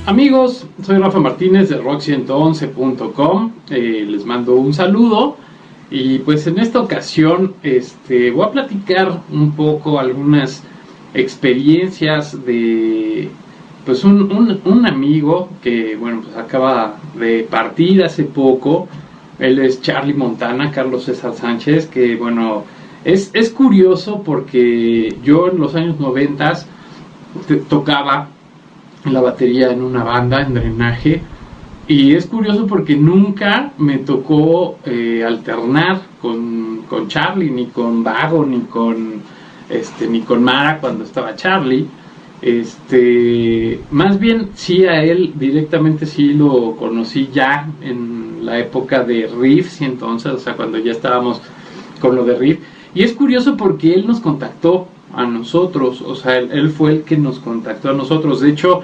Amigos, soy Rafa Martínez de rock111.com. Les mando un saludo y pues en esta ocasión voy a platicar un poco algunas experiencias de pues un amigo que bueno pues acaba de partir hace poco. Él es Charlie Montana, Carlos César Sánchez, que bueno es curioso porque yo en los años 90 tocaba la batería en una banda, en Drenaje, y es curioso porque nunca me tocó alternar con Charlie, ni con Vago, ni con Mara cuando estaba Charlie. Más bien sí, a él directamente sí lo conocí ya en la época de Riffs, y entonces, o sea, cuando ya estábamos con lo de Riff. Y es curioso porque él nos contactó a nosotros, o sea, él fue el que nos contactó a nosotros. De hecho,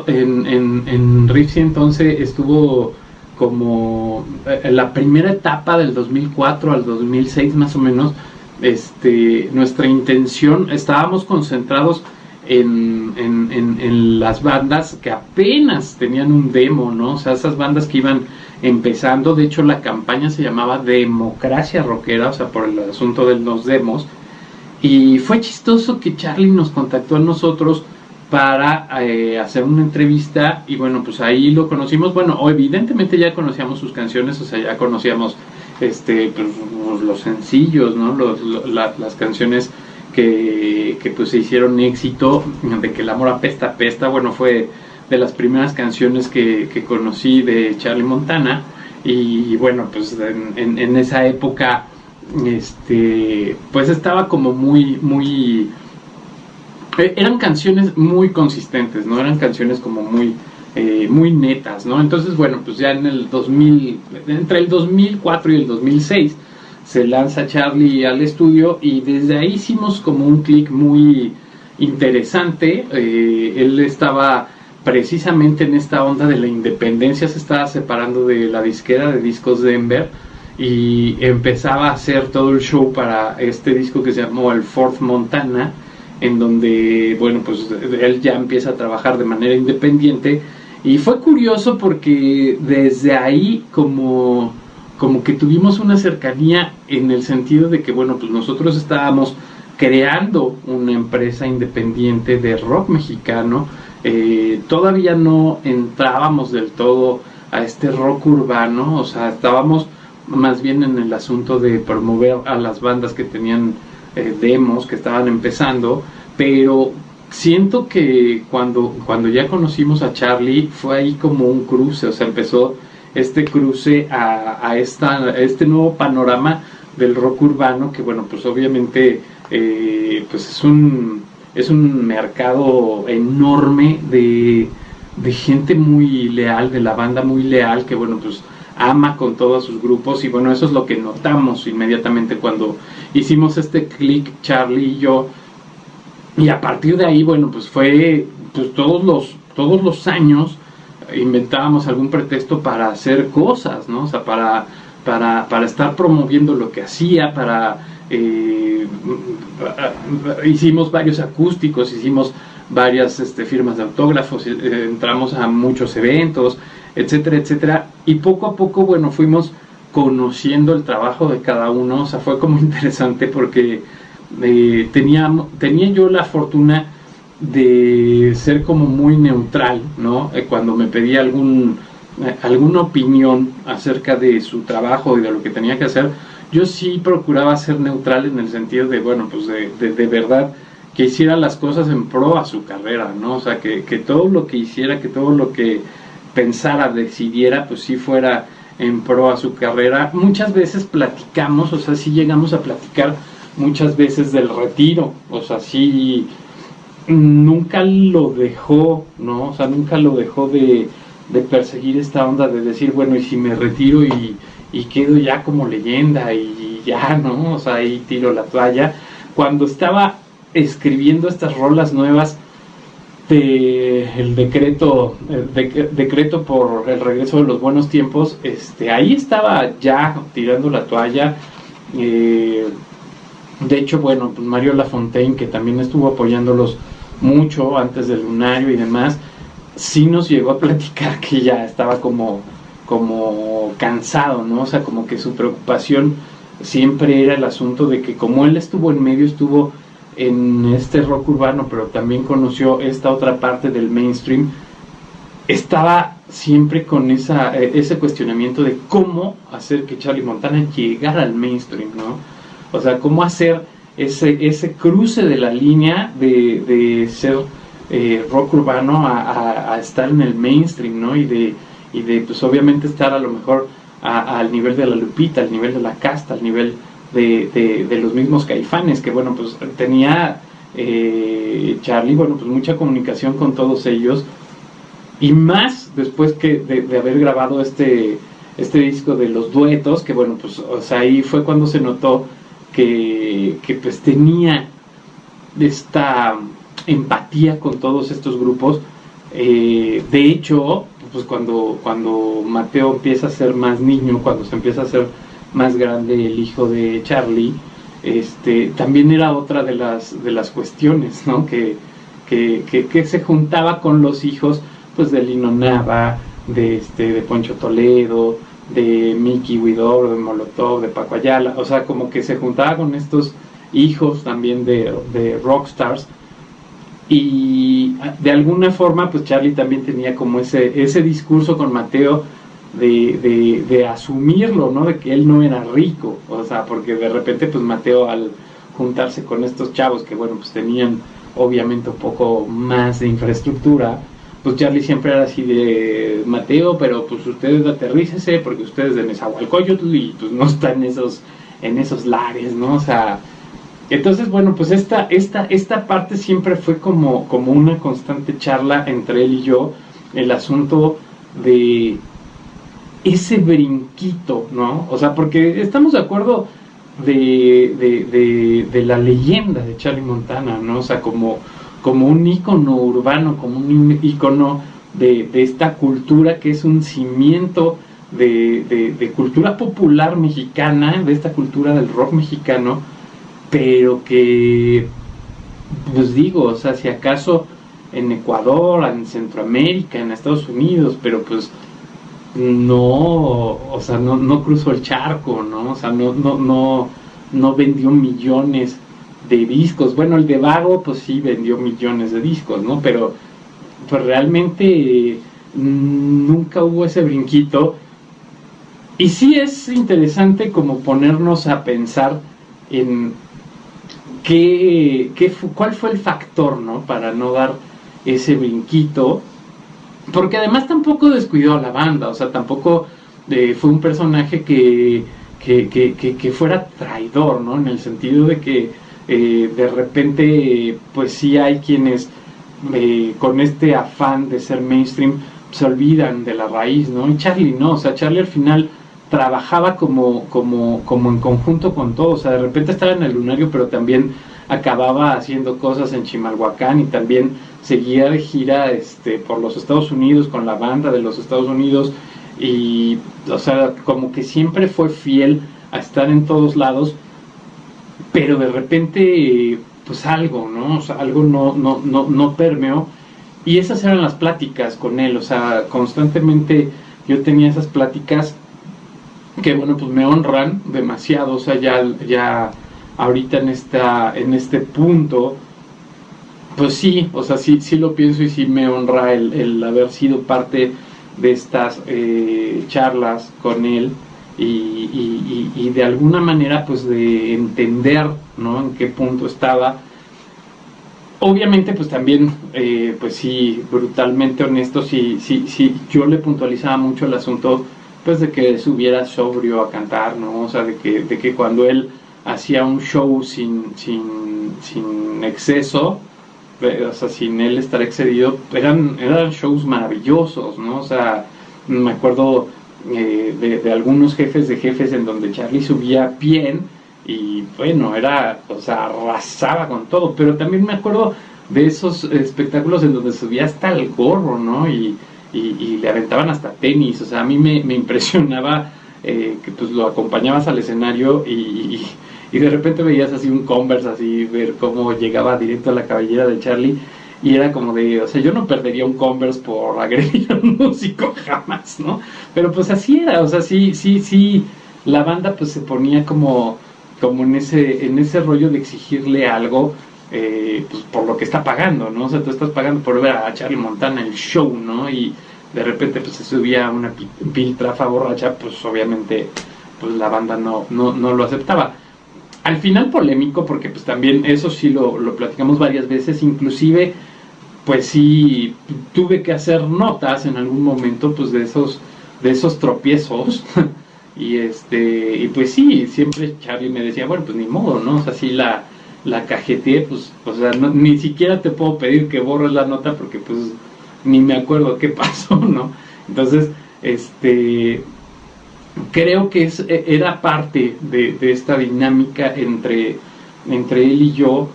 en Riffs entonces estuvo como en la primera etapa del 2004 al 2006 más o menos. Nuestra intención, estábamos concentrados en las bandas que apenas tenían un demo, ¿no? O sea, esas bandas que iban empezando. De hecho, la campaña se llamaba Democracia Rockera, o sea, por el asunto de los demos. Y fue chistoso que Charlie nos contactó a nosotros para hacer una entrevista, y bueno, pues ahí lo conocimos. Bueno, evidentemente ya conocíamos sus canciones, o sea, ya conocíamos pues, los sencillos, ¿no? Las canciones que pues se hicieron éxito, de que el amor apesta, apesta. Bueno, fue de las primeras canciones que conocí de Charlie Montana. Y bueno, pues en esa época pues estaba como muy eran canciones muy consistentes, ¿no? Eran canciones como muy netas, ¿no? Entonces, bueno, pues ya en el 2000, entre el 2004 y el 2006, se lanza Charlie al estudio, y desde ahí hicimos como un clic muy interesante. Él estaba precisamente en esta onda de la independencia, se estaba separando de la disquera de Discos Denver, y empezaba a hacer todo el show para este disco que se llamó el Fourth Montana, en donde, bueno, pues él ya empieza a trabajar de manera independiente. Y fue curioso porque desde ahí como que tuvimos una cercanía, en el sentido de que, bueno, pues nosotros estábamos creando una empresa independiente de rock mexicano. Todavía no entrábamos del todo a este rock urbano, o sea, estábamos más bien en el asunto de promover a las bandas que tenían demos, que estaban empezando. Pero siento que cuando ya conocimos a Charlie, fue ahí como un cruce, o sea, empezó este cruce a este nuevo panorama del rock urbano, que bueno, pues obviamente pues es un mercado enorme de gente muy leal, de la banda muy leal, que bueno, pues ama con todos sus grupos. Y bueno, eso es lo que notamos inmediatamente cuando hicimos este click Charlie y yo. Y a partir de ahí, bueno, pues fue pues todos los años inventábamos algún pretexto para hacer cosas, ¿no? O sea, para estar promoviendo lo que hacía, hicimos varios acústicos, hicimos varias firmas de autógrafos, entramos a muchos eventos, etcétera, etcétera. Y poco a poco, bueno, fuimos conociendo el trabajo de cada uno. O sea, fue como interesante porque tenía yo la fortuna de ser como muy neutral, ¿no? Cuando me pedía alguna opinión acerca de su trabajo y de lo que tenía que hacer, yo sí procuraba ser neutral, en el sentido de, bueno, pues de verdad que hiciera las cosas en pro a su carrera, ¿no? O sea, que todo lo que hiciera, que todo lo que pensara, decidiera, pues sí fuera en pro a su carrera. Muchas veces platicamos, o sea, sí llegamos a platicar muchas veces del retiro, o sea, sí, nunca lo dejó, ¿no? O sea, nunca lo dejó de perseguir esta onda de decir, bueno, y si me retiro y quedo ya como leyenda y ya, ¿no? O sea, ahí tiro la toalla. Cuando estaba escribiendo estas rolas nuevas el decreto por el regreso de los buenos tiempos, ahí estaba ya tirando la toalla. De hecho, bueno, pues Mario Lafontaine, que también estuvo apoyándolos mucho antes del Lunario y demás, sí nos llegó a platicar que ya estaba como cansado, ¿no? O sea, como que su preocupación siempre era el asunto de que como él estuvo en medio, estuvo en este rock urbano, pero también conoció esta otra parte del mainstream, estaba siempre con ese cuestionamiento de cómo hacer que Charlie Montana llegara al mainstream, ¿no? O sea, cómo hacer ese cruce de la línea de ser rock urbano a estar en el mainstream, ¿no? Y de pues obviamente estar a lo mejor al nivel de la Lupita, al nivel de la Casta, al nivel de los mismos Caifanes, que bueno, pues tenía Charlie, bueno, pues mucha comunicación con todos ellos, y más después que de haber grabado este disco de los duetos, que bueno, pues o sea, ahí fue cuando se notó que pues tenía esta empatía con todos estos grupos. De hecho, pues cuando Mateo empieza a ser más niño, cuando se empieza a ser más grande el hijo de Charlie, también era otra de las cuestiones, ¿no? Que se juntaba con los hijos, pues de Lino Nava, de Poncho Toledo, de Mickey Widor, de Molotov, de Paco Ayala, o sea, como que se juntaba con estos hijos también de rockstars, y de alguna forma pues Charlie también tenía como ese discurso con Mateo de asumirlo, ¿no? De que él no era rico, o sea, porque de repente pues Mateo, al juntarse con estos chavos que bueno, pues tenían obviamente un poco más de infraestructura, pues Charlie siempre era así de Mateo, pero pues ustedes aterrícese porque ustedes de Nezahualcóyotl y pues no están en esos lares, ¿no? O sea, entonces, bueno, pues esta parte siempre fue como una constante charla entre él y yo, el asunto de ese brinquito, ¿no? O sea, porque estamos de acuerdo de la leyenda de Charlie Montana, ¿no? O sea, como un ícono urbano, como un ícono de esta cultura que es un cimiento de cultura popular mexicana, de esta cultura del rock mexicano, pero que, pues digo, o sea, si acaso en Ecuador, en Centroamérica, en Estados Unidos, pero pues no, o sea, no cruzó el charco, ¿no? O sea, no vendió millones de discos. Bueno, el de Vago, pues sí vendió millones de discos, ¿no? Pero pues realmente nunca hubo ese brinquito. Y sí es interesante como ponernos a pensar en cuál fue el factor, ¿no? Para no dar ese brinquito, porque además tampoco descuidó a la banda, o sea, tampoco fue un personaje que fuera traidor, ¿no? En el sentido de que de repente, pues sí hay quienes con este afán de ser mainstream se olvidan de la raíz, ¿no? Y Charlie no, o sea, Charlie al final trabajaba como en conjunto con todos, o sea, de repente estaba en el Lunario, pero también acababa haciendo cosas en Chimalhuacán y también seguía de gira por los Estados Unidos con la banda de los Estados Unidos, y o sea, como que siempre fue fiel a estar en todos lados, pero de repente pues algo, ¿no? O sea, algo no permeó, y esas eran las pláticas con él, o sea, constantemente yo tenía esas pláticas que bueno, pues me honran demasiado, o sea, ya ahorita en este punto, pues sí, o sea, sí lo pienso, y sí me honra el haber sido parte de estas charlas con él, y de alguna manera pues de entender, ¿no? En qué punto estaba. Obviamente pues también pues sí, brutalmente honesto, sí, yo le puntualizaba mucho el asunto pues de que subiera sobrio a cantar, ¿no? O sea, de que cuando él hacía un show sin exceso, o sea, sin él estar excedido, eran shows maravillosos, ¿no? O sea, me acuerdo de algunos jefes de jefes en donde Charlie subía bien, y bueno, o sea, arrasaba con todo, pero también me acuerdo de esos espectáculos en donde subía hasta el gorro, ¿no? Y le aventaban hasta tenis, o sea, a mí me impresionaba que pues lo acompañabas al escenario y de repente veías así un Converse, así ver cómo llegaba directo a la cabellera de Charlie, y era como de, o sea, yo no perdería un Converse por agredir a un músico jamás, ¿no? Pero pues así era, o sea, sí, la banda pues se ponía como en ese rollo de exigirle algo, pues por lo que está pagando, ¿no? O sea, tú estás pagando por ver a Charlie Montana en el show, ¿no? Y de repente pues se subía una piltrafa borracha, pues obviamente pues la banda no lo aceptaba. Al final polémico, porque pues también eso sí lo platicamos varias veces, inclusive pues sí tuve que hacer notas en algún momento pues de esos tropiezos y pues sí, siempre Charlie me decía, bueno, pues ni modo, ¿no? O sea, sí la cajeteé, pues, o sea, ni siquiera te puedo pedir que borres la nota porque pues ni me acuerdo qué pasó, ¿no? Entonces, creo que era parte de esta dinámica entre él y yo,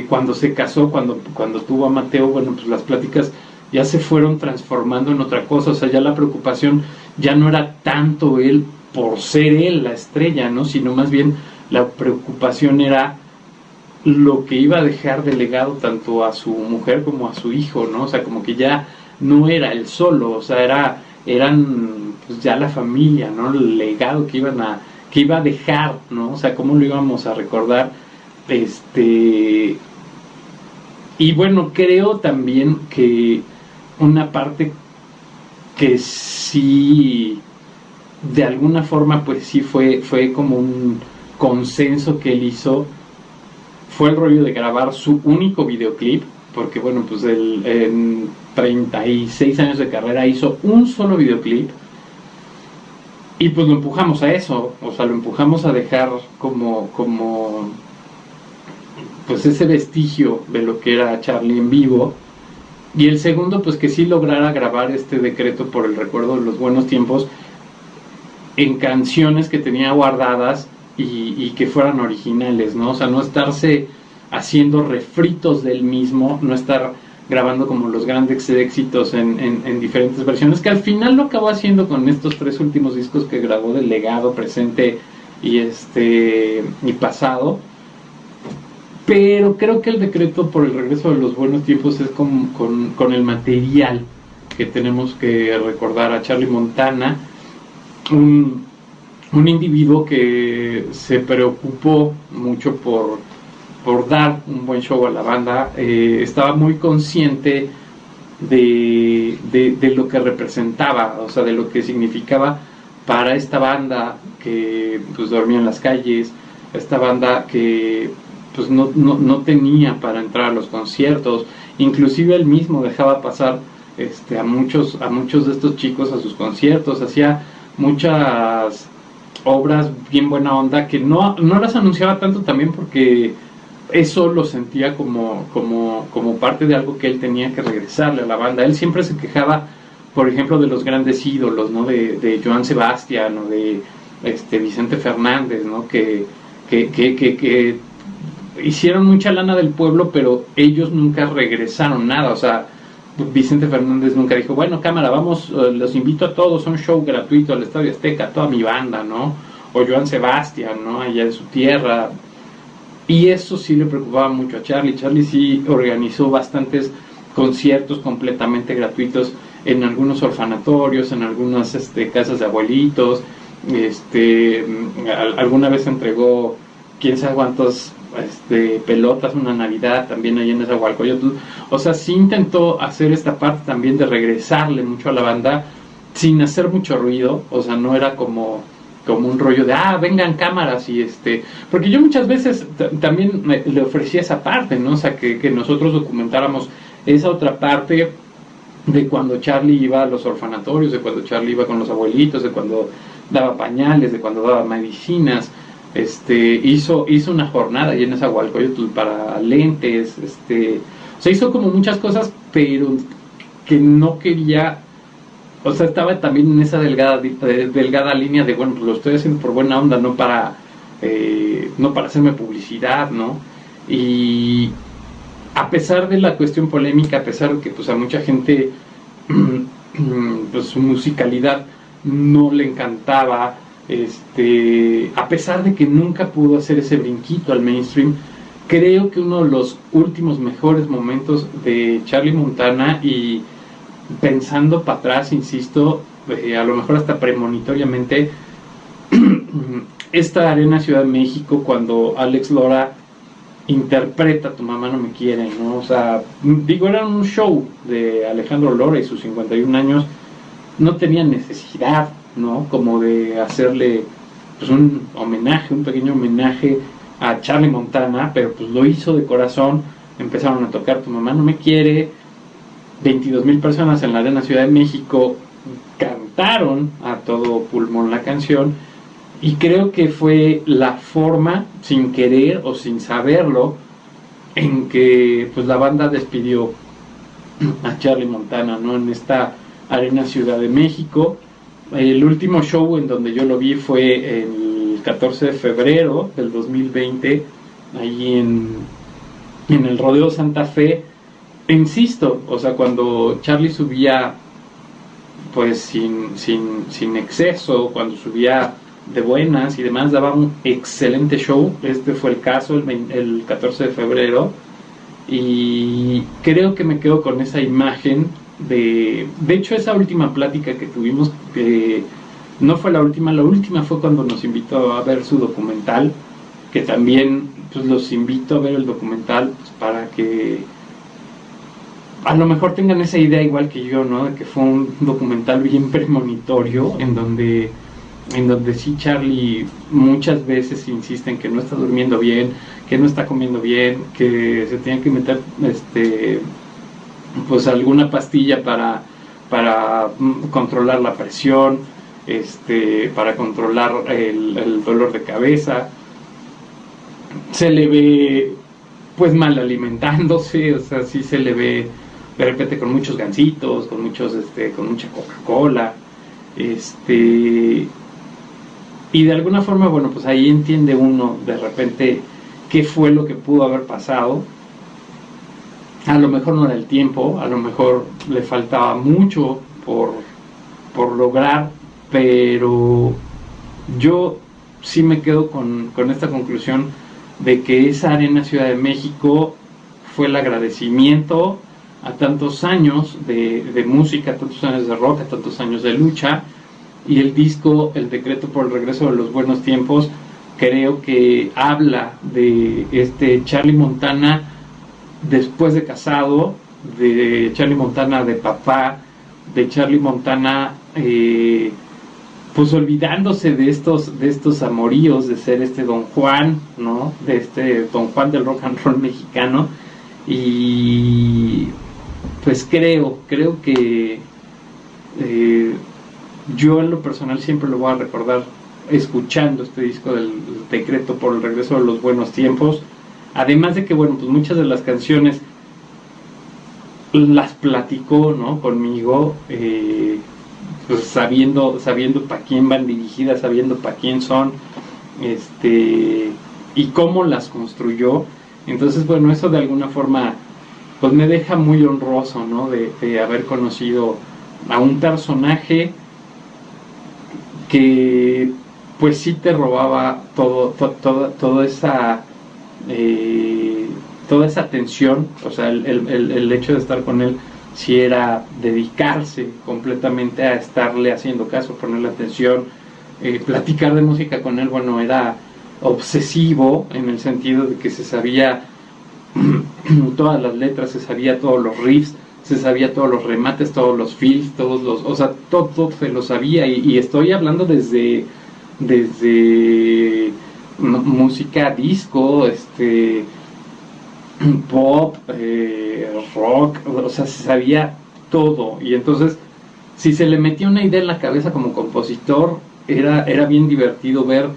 cuando se casó, cuando tuvo a Mateo, bueno, pues las pláticas ya se fueron transformando en otra cosa, o sea, ya la preocupación ya no era tanto él por ser él la estrella, ¿no? Sino más bien la preocupación era lo que iba a dejar de legado tanto a su mujer como a su hijo, ¿no? O sea, como que ya no era él solo, o sea, eran pues ya la familia, ¿no? El legado que iba a dejar, ¿no? O sea, cómo lo íbamos a recordar, y bueno, creo también que una parte que sí de alguna forma pues sí fue como un consenso que él hizo fue el rollo de grabar su único videoclip, porque bueno, pues él en 36 años de carrera hizo un solo videoclip, y pues lo empujamos a eso, o sea, lo empujamos a dejar como pues ese vestigio de lo que era Charlie en vivo. Y el segundo, pues que sí lograra grabar este decreto por el recuerdo de los buenos tiempos en canciones que tenía guardadas y que fueran originales, ¿no? O sea, no estarse haciendo refritos del mismo, no estar grabando como los grandes éxitos en diferentes versiones, que al final lo acabó haciendo con estos 3 últimos discos que grabó del legado, presente y pasado. Pero creo que el decreto por el regreso de los buenos tiempos es con el material que tenemos que recordar a Charlie Montana, un individuo que se preocupó mucho por dar un buen show a la banda, estaba muy consciente de lo que representaba, o sea, de lo que significaba para esta banda que pues dormía en las calles, esta banda que pues no tenía para entrar a los conciertos, inclusive él mismo dejaba pasar a muchos de estos chicos a sus conciertos, hacía muchas obras bien buena onda que no las anunciaba tanto también porque eso lo sentía como parte de algo que él tenía que regresarle a la banda. Él siempre se quejaba, por ejemplo, de los grandes ídolos, ¿no? De Joan Sebastián o de Vicente Fernández, ¿no? Que hicieron mucha lana del pueblo, pero ellos nunca regresaron nada, o sea, Vicente Fernández nunca dijo, bueno, cámara, vamos, los invito a todos a un show gratuito al Estadio Azteca, toda mi banda, ¿no? O Joan Sebastián, ¿no? Allá en su tierra. Y eso sí le preocupaba mucho a Charlie. Charlie sí organizó bastantes conciertos completamente gratuitos en algunos orfanatorios, en algunas casas de abuelitos. Alguna vez entregó quién sabe cuántos pelotas una Navidad también ahí en Nezahualcóyotl. O sea, sí intentó hacer esta parte también de regresarle mucho a la banda sin hacer mucho ruido. O sea, no era como un rollo de vengan cámaras porque yo muchas veces también le ofrecía esa parte, ¿no? O sea, que nosotros documentáramos esa otra parte de cuando Charlie iba a los orfanatorios, de cuando Charlie iba con los abuelitos, de cuando daba pañales, de cuando daba medicinas. Hizo una jornada ahí en Nezahualcóyotl para lentes, o sea, hizo como muchas cosas, pero que no quería, o sea, estaba también en esa delgada línea de, bueno, pues lo estoy haciendo por buena onda, no para hacerme publicidad, ¿no? Y a pesar de la cuestión polémica, a pesar de que pues a mucha gente pues su musicalidad no le encantaba, a pesar de que nunca pudo hacer ese brinquito al mainstream, creo que uno de los últimos mejores momentos de Charlie Montana, y pensando para atrás, insisto, a lo mejor hasta premonitoriamente, esta Arena Ciudad de México, cuando Alex Lora interpreta Tu mamá no me quiere, ¿no? O sea, digo, era un show de Alejandro Lora y sus 51 años, no tenía necesidad, ¿no? Como de hacerle pues un homenaje, un pequeño homenaje a Charlie Montana, pero pues lo hizo de corazón. Empezaron a tocar Tu mamá no me quiere, 22,000 personas en la Arena Ciudad de México cantaron a todo pulmón la canción, y creo que fue la forma, sin querer o sin saberlo, en que pues la banda despidió a Charlie Montana, ¿no? En esta Arena Ciudad de México. El último show en donde yo lo vi fue el 14 de febrero del 2020, ahí en el Rodeo Santa Fe. Insisto, o sea, cuando Charlie subía pues sin exceso, cuando subía de buenas y demás, daba un excelente show. Este fue el caso el 14 de febrero, y creo que me quedo con esa imagen de hecho, esa última plática que tuvimos, no fue la última fue cuando nos invitó a ver su documental, que también pues los invito a ver el documental, pues, para que a lo mejor tengan esa idea igual que yo, ¿no? De que fue un documental bien premonitorio, en donde sí Charlie muchas veces insiste en que no está durmiendo bien, que no está comiendo bien, que se tiene que meter pues alguna pastilla para controlar la presión, para controlar el dolor de cabeza. Se le ve pues mal alimentándose, o sea, sí se le ve de repente con muchos gancitos, con mucha Coca-Cola, y de alguna forma, bueno, pues ahí entiende uno de repente qué fue lo que pudo haber pasado. A lo mejor no era el tiempo, a lo mejor le faltaba mucho por lograr, pero yo sí me quedo con esta conclusión de que esa Arena Ciudad de México fue el agradecimiento a tantos años de música, a tantos años de rock, a tantos años de lucha, y el disco El Decreto por el Regreso de los Buenos Tiempos creo que habla de Charlie Montana después de casado, de Charlie Montana de papá, de Charlie Montana pues olvidándose de estos amoríos, de ser Don Juan, ¿no? De Don Juan del rock and roll mexicano. Y pues creo que yo en lo personal siempre lo voy a recordar escuchando este disco del Decreto por el Regreso de los Buenos Tiempos. Además de que, bueno, pues muchas de las canciones las platicó, ¿no? Conmigo, pues sabiendo para quién van dirigidas, sabiendo para quién son, y cómo las construyó. Entonces, bueno, eso de alguna forma pues me deja muy honroso, ¿no? De haber conocido a un personaje que pues sí te robaba toda esa atención. O sea, el hecho de estar con él sí era dedicarse completamente a estarle haciendo caso, ponerle atención. Platicar de música con él, bueno, era obsesivo en el sentido de que se sabía todas las letras, se sabía todos los riffs, se sabía todos los remates, todos los fills, o sea, todo se lo sabía, y estoy hablando desde música disco, pop, rock, o sea, se sabía todo. Y entonces, si se le metía una idea en la cabeza como compositor, era bien divertido ver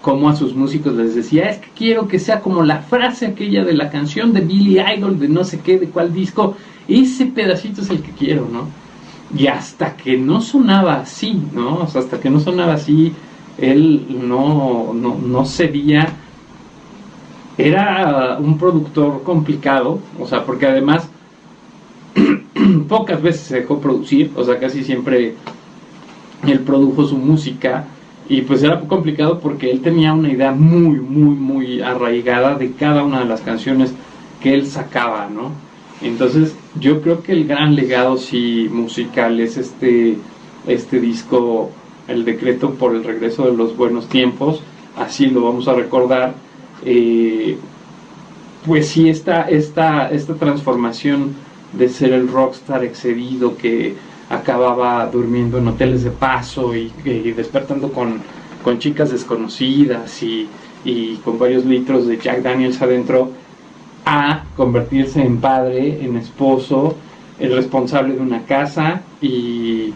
cómo a sus músicos les decía: es que quiero que sea como la frase aquella de la canción de Billy Idol, de no sé qué, de cuál disco, ese pedacito es el que quiero, ¿no? Y hasta que no sonaba así, ¿no? O sea, hasta que no sonaba así, él no cedía. Era un productor complicado, o sea, porque además pocas veces se dejó producir, o sea, casi siempre él produjo su música, Y pues era complicado porque él tenía una idea muy, muy, muy arraigada de cada una de las canciones que él sacaba, ¿no? Entonces yo creo que el gran legado sí musical es este disco, El Decreto por el Regreso de los Buenos Tiempos, así lo vamos a recordar. Pues sí, esta transformación de ser el rockstar excedido que acababa durmiendo en hoteles de paso y despertando con chicas desconocidas y con varios litros de Jack Daniels adentro, a convertirse en padre, en esposo, el responsable de una casa y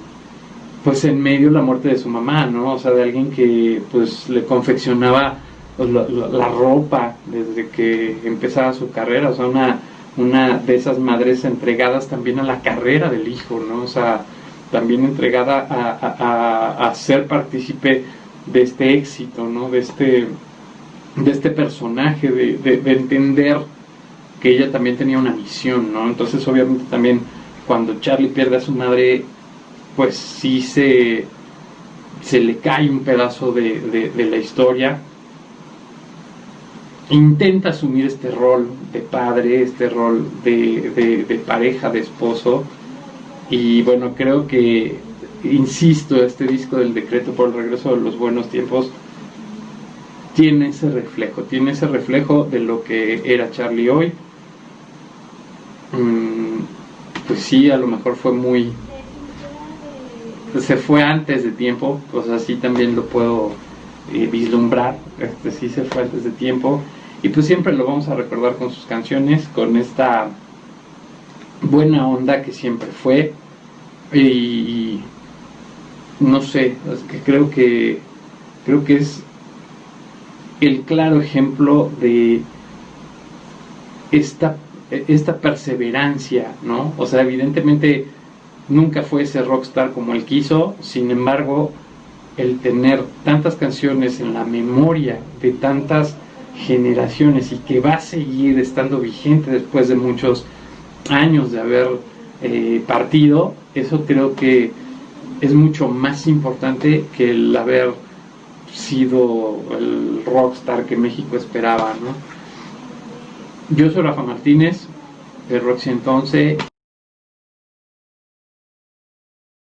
pues en medio la muerte de su mamá, ¿no? O sea, de alguien que pues le confeccionaba pues, la ropa desde que empezaba su carrera, o sea, una de esas madres entregadas también a la carrera del hijo, ¿no? O sea, también entregada a ser partícipe de este éxito, ¿no? De este personaje, de entender que ella también tenía una misión, ¿no? Entonces, obviamente, también cuando Charlie pierde a su madre, pues sí se le cae un pedazo de la historia. Intenta asumir este rol de padre, este rol de pareja, de esposo. Y bueno, creo que, insisto, este disco del Decreto por el Regreso de los Buenos Tiempos tiene ese reflejo de lo que era Charlie hoy. Pues sí, a lo mejor fue muy... se fue antes de tiempo, pues así también lo puedo vislumbrar, sí se fue antes de tiempo, y pues siempre lo vamos a recordar con sus canciones, con esta buena onda que siempre fue, y no sé, es que creo que es el claro ejemplo de esta perseverancia, ¿no? O sea, evidentemente nunca fue ese rockstar como él quiso, sin embargo, el tener tantas canciones en la memoria de tantas generaciones y que va a seguir estando vigente después de muchos años de haber partido, eso creo que es mucho más importante que el haber sido el rockstar que México esperaba, ¿no? Yo soy Rafa Martínez de Rock 111.